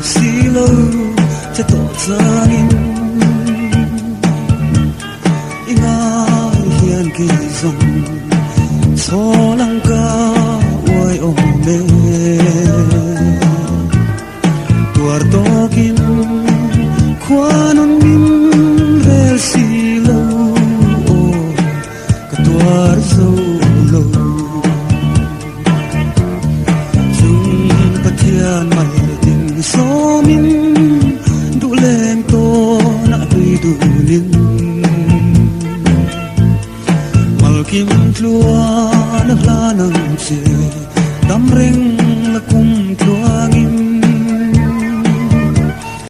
xí lâu cho tổ giang in ai hiền kỳ dòng cho lăng ca ôi ôm mê tuar tokin khoan